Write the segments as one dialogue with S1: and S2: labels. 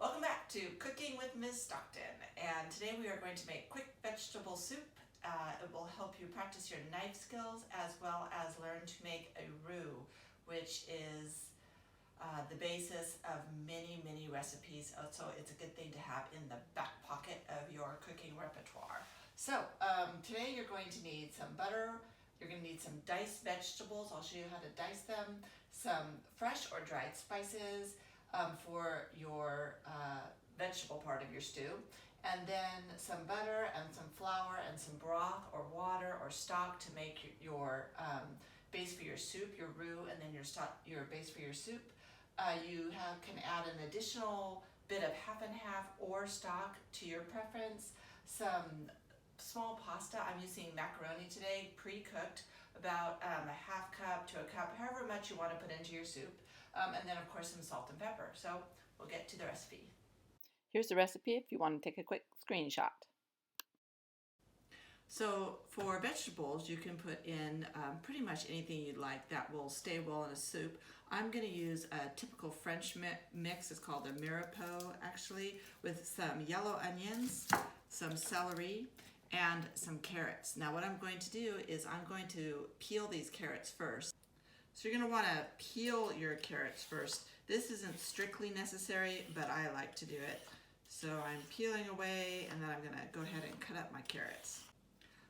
S1: Welcome back to Cooking with Ms. Stockton, and today we are going to make quick vegetable soup. It will help you practice your knife skills as well as learn to make a roux, which is the basis of many recipes, so it's a good thing to have in the back pocket of your cooking repertoire. So today you're going to need some butter, you're going to need some diced vegetables, I'll show you how to dice them, some fresh or dried spices, for your vegetable part of your stew, and then some butter and some flour and some broth or water or stock to make your base for your soup, your roux, and then your base for your soup. You can add an additional bit of half and half or stock to your preference. Some small pasta, I'm using macaroni today, pre-cooked, about a half cup to a cup, however much you want to put into your soup. And then of course some salt and pepper. So we'll get to the recipe.
S2: Here's the recipe if you want to take a quick screenshot.
S1: So for vegetables, you can put in pretty much anything you'd like that will stay well in a soup. I'm going to use a typical French mix. It's called a mirepoix, actually, with some yellow onions, some celery, and some carrots. Now what I'm going to do is I'm going to peel these carrots first. So you're going to want to peel your carrots first. This isn't strictly necessary, but I like to do it. So I'm peeling away, and then I'm going to go ahead and cut up my carrots.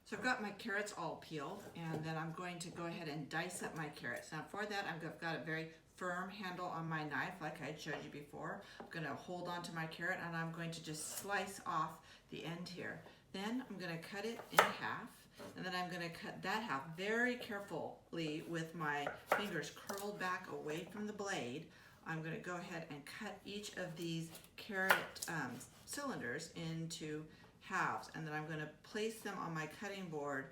S1: So I've got my carrots all peeled, and then I'm going to go ahead and dice up my carrots. Now for that, I've got a very firm handle on my knife, like I showed you before. I'm going to hold on to my carrot, and I'm going to just slice off the end here. Then I'm going to cut it in half, and then I'm going to cut that half very carefully with my fingers curled back away from the blade. I'm going to go ahead and cut each of these carrot cylinders into halves, and then I'm going to place them on my cutting board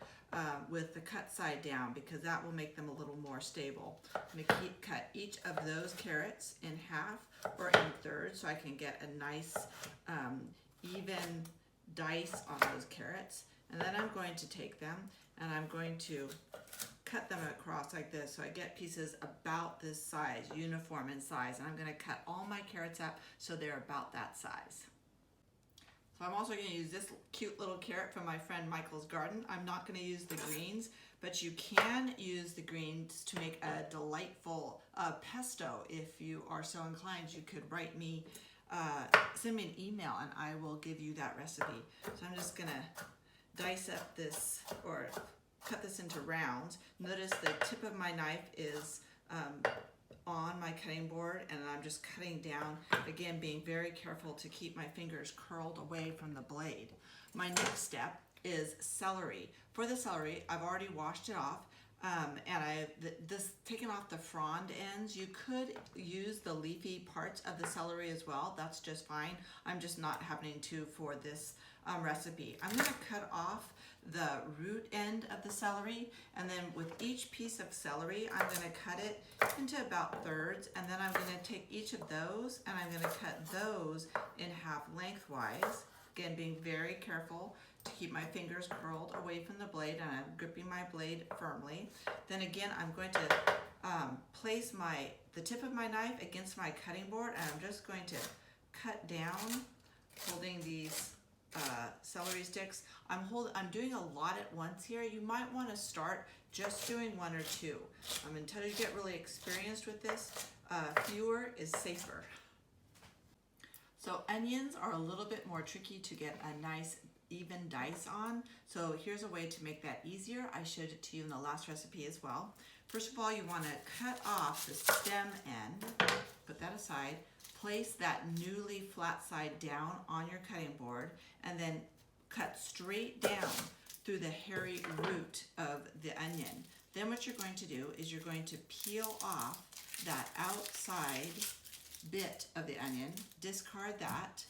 S1: with the cut side down, because that will make them a little more stable. I'm going to cut each of those carrots in half or in thirds so I can get a nice even dice on those carrots. And then I'm going to take them and I'm going to cut them across like this, so I get pieces about this size, uniform in size, and I'm going to cut all my carrots up so they're about that size. So I'm also going to use this cute little carrot from my friend Michael's garden. I'm not going to use the greens, but you can use the greens to make a delightful pesto. If you are so inclined, you could send me an email and I will give you that recipe. So I'm just going to dice up this, or cut this into rounds. Notice the tip of my knife is on my cutting board, and I'm just cutting down, again being very careful to keep my fingers curled away from the blade. My next step is celery. For the celery, I've already washed it off, and I've taken off the frond ends. You could use the leafy parts of the celery as well. That's just fine. I'm just not happening to for this recipe. I'm going to cut off the root end of the celery, and then with each piece of celery I'm going to cut it into about thirds, and then I'm going to take each of those and I'm going to cut those in half lengthwise, again being very careful to keep my fingers curled away from the blade, and I'm gripping my blade firmly. Then again I'm going to place the tip of my knife against my cutting board, and I'm just going to cut down holding these celery sticks. I'm doing a lot at once here. You might want to start just doing one or two. Until you get really experienced with this, fewer is safer. So onions are a little bit more tricky to get a nice even dice on. So here's a way to make that easier. I showed it to you in the last recipe as well. First of all, you want to cut off the stem end, put that aside, place that newly flat side down on your cutting board, and then cut straight down through the hairy root of the onion. Then what you're going to do is you're going to peel off that outside bit of the onion, discard that,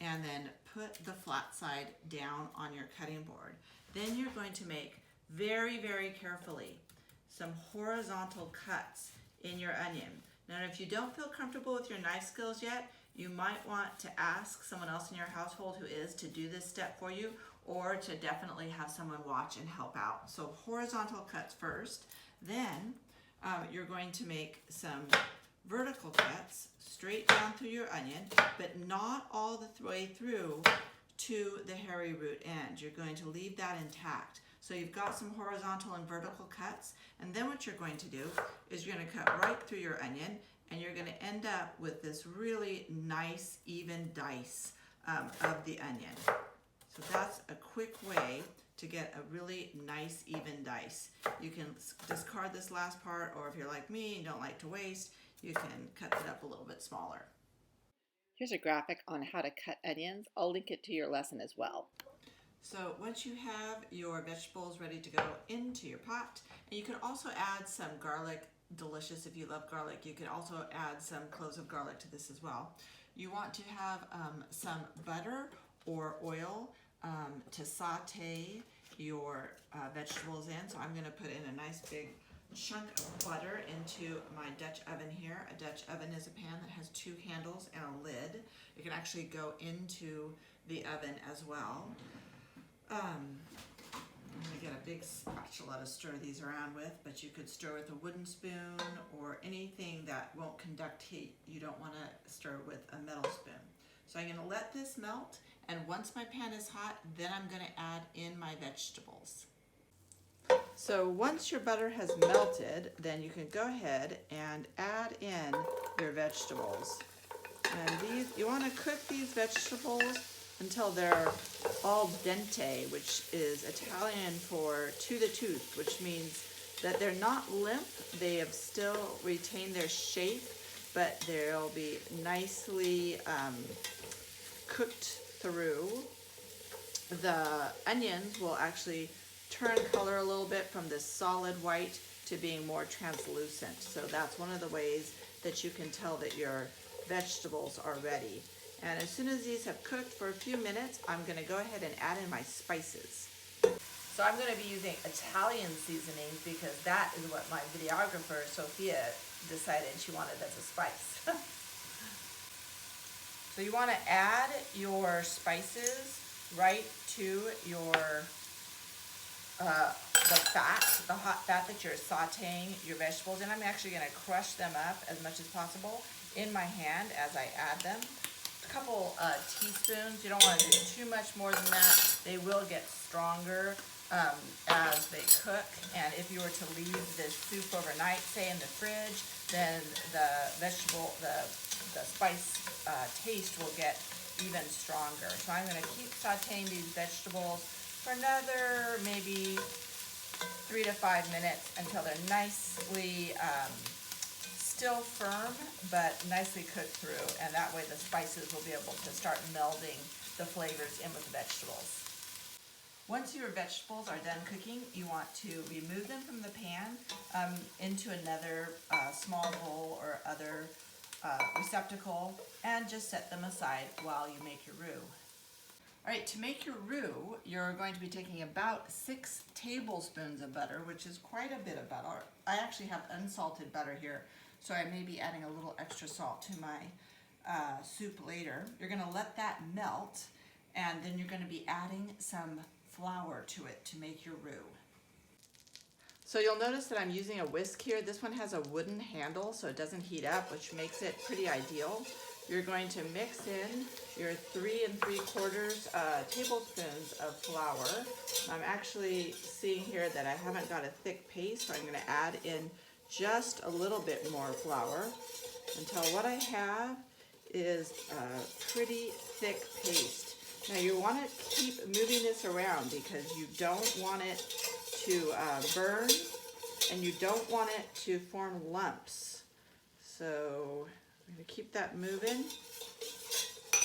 S1: and then put the flat side down on your cutting board. Then you're going to make very carefully some horizontal cuts in your onion. Now, if you don't feel comfortable with your knife skills yet, you might want to ask someone else in your household who is to do this step for you, or to definitely have someone watch and help out. So horizontal cuts first, then you're going to make some vertical cuts straight down through your onion, but not all the way through to the hairy root end. You're going to leave that intact. So you've got some horizontal and vertical cuts, and then what you're going to do is you're going to cut right through your onion, and you're going to end up with this really nice even dice of the onion. So that's a quick way to get a really nice even dice. You can discard this last part, or if you're like me and don't like to waste, you can cut it up a little bit smaller.
S2: Here's a graphic on how to cut onions. I'll link it to your lesson as well.
S1: So once you have your vegetables ready to go into your pot, and you can also add some garlic, delicious if you love garlic. You can also add some cloves of garlic to this as well. You want to have some butter or oil to saute your vegetables in. So I'm going to put in a nice big chunk of butter into my Dutch oven here. A Dutch oven is a pan that has two handles and a lid. It can actually go into the oven as well. I'm going to get a big spatula to stir these around with, but you could stir with a wooden spoon or anything that won't conduct heat. You don't want to stir with a metal spoon. So I'm going to let this melt, and once my pan is hot, then I'm going to add in my vegetables. So once your butter has melted, then you can go ahead and add in your vegetables. And these, you want to cook these vegetables until they're al dente, which is Italian for to the tooth, which means that they're not limp. They have still retained their shape, but they'll be nicely cooked through. The onions will actually turn color a little bit from this solid white to being more translucent. So that's one of the ways that you can tell that your vegetables are ready. And as soon as these have cooked for a few minutes, I'm going to go ahead and add in my spices. So I'm going to be using Italian seasonings because that is what my videographer, Sophia, decided she wanted as a spice. So you want to add your spices right to your the fat, the hot fat that you're sauteing your vegetables in. I'm actually going to crush them up as much as possible in my hand as I add them. A couple teaspoons. You don't want to do too much more than that. They will get stronger as they cook, and if you were to leave this soup overnight, say in the fridge, then the spice taste will get even stronger. So I'm going to keep sauteing these vegetables for another maybe 3 to 5 minutes until they're nicely still firm but nicely cooked through, and that way the spices will be able to start melding the flavors in with the vegetables. Once your vegetables are done cooking, you want to remove them from the pan into another small bowl or other receptacle, and just set them aside while you make your roux. Alright, to make your roux, you're going to be taking about 6 tablespoons of butter, which is quite a bit of butter. I actually have unsalted butter here, so I may be adding a little extra salt to my soup later. You're going to let that melt, and then you're going to be adding some flour to it to make your roux. So you'll notice that I'm using a whisk here. This one has a wooden handle, so it doesn't heat up, which makes it pretty ideal. You're going to mix in your 3 3/4 tablespoons of flour. I'm actually seeing here that I haven't got a thick paste, so I'm going to add in just a little bit more flour until what I have is a pretty thick paste. Now you want to keep moving this around because you don't want it to burn, and you don't want it to form lumps. So I'm going to keep that moving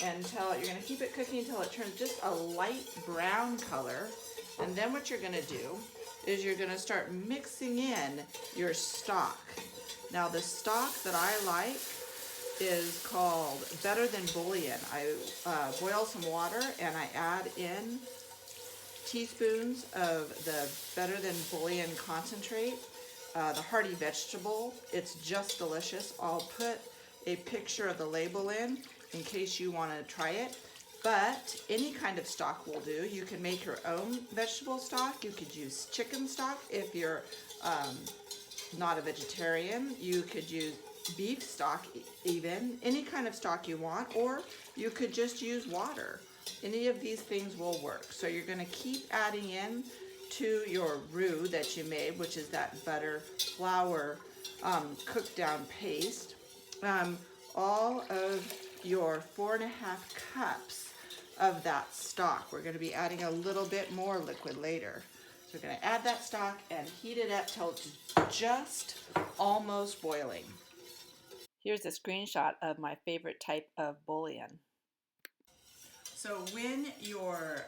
S1: until you're going to keep it cooking until it turns just a light brown color. And then what you're going to do is you're going to start mixing in your stock. Now the stock that I like is called Better Than Bouillon. I boil some water and I add in teaspoons of the Better Than Bouillon concentrate, the hearty vegetable. It's just delicious. I'll put a picture of the label in case you want to try it. But any kind of stock will do. You can make your own vegetable stock. You could use chicken stock if you're not a vegetarian. You could use beef stock, even any kind of stock you want, or you could just use water. Any of these things will work. So you're going to keep adding in to your roux that you made, which is that butter flour cooked down paste, all of your 4.5 cups of that stock. We're going to be adding a little bit more liquid later. So we're going to add that stock and heat it up till it's just almost boiling.
S2: Here's a screenshot of my favorite type of bouillon.
S1: So when your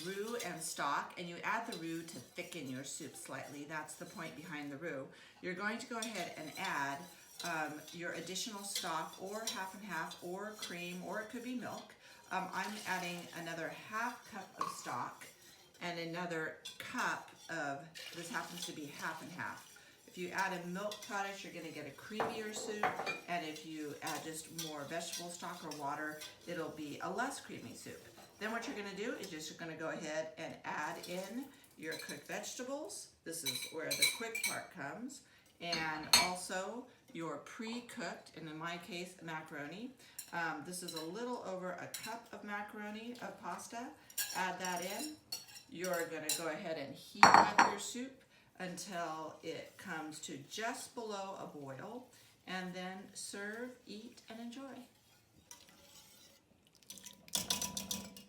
S1: roux and stock, and you add the roux to thicken your soup slightly, that's the point behind the roux, you're going to go ahead and add your additional stock, or half and half, or cream, or it could be milk. I'm adding another half cup of stock and another cup of, this happens to be half and half. If you add a milk product, you're going to get a creamier soup, and if you add just more vegetable stock or water, it'll be a less creamy soup. Then what you're going to do is just going to go ahead and add in your cooked vegetables. This is where the quick part comes, and also your pre-cooked, and in my case, macaroni. This is a little over a cup of macaroni of pasta. Add that in. You're going to go ahead and heat up your soup until it comes to just below a boil, and then serve, eat, and enjoy.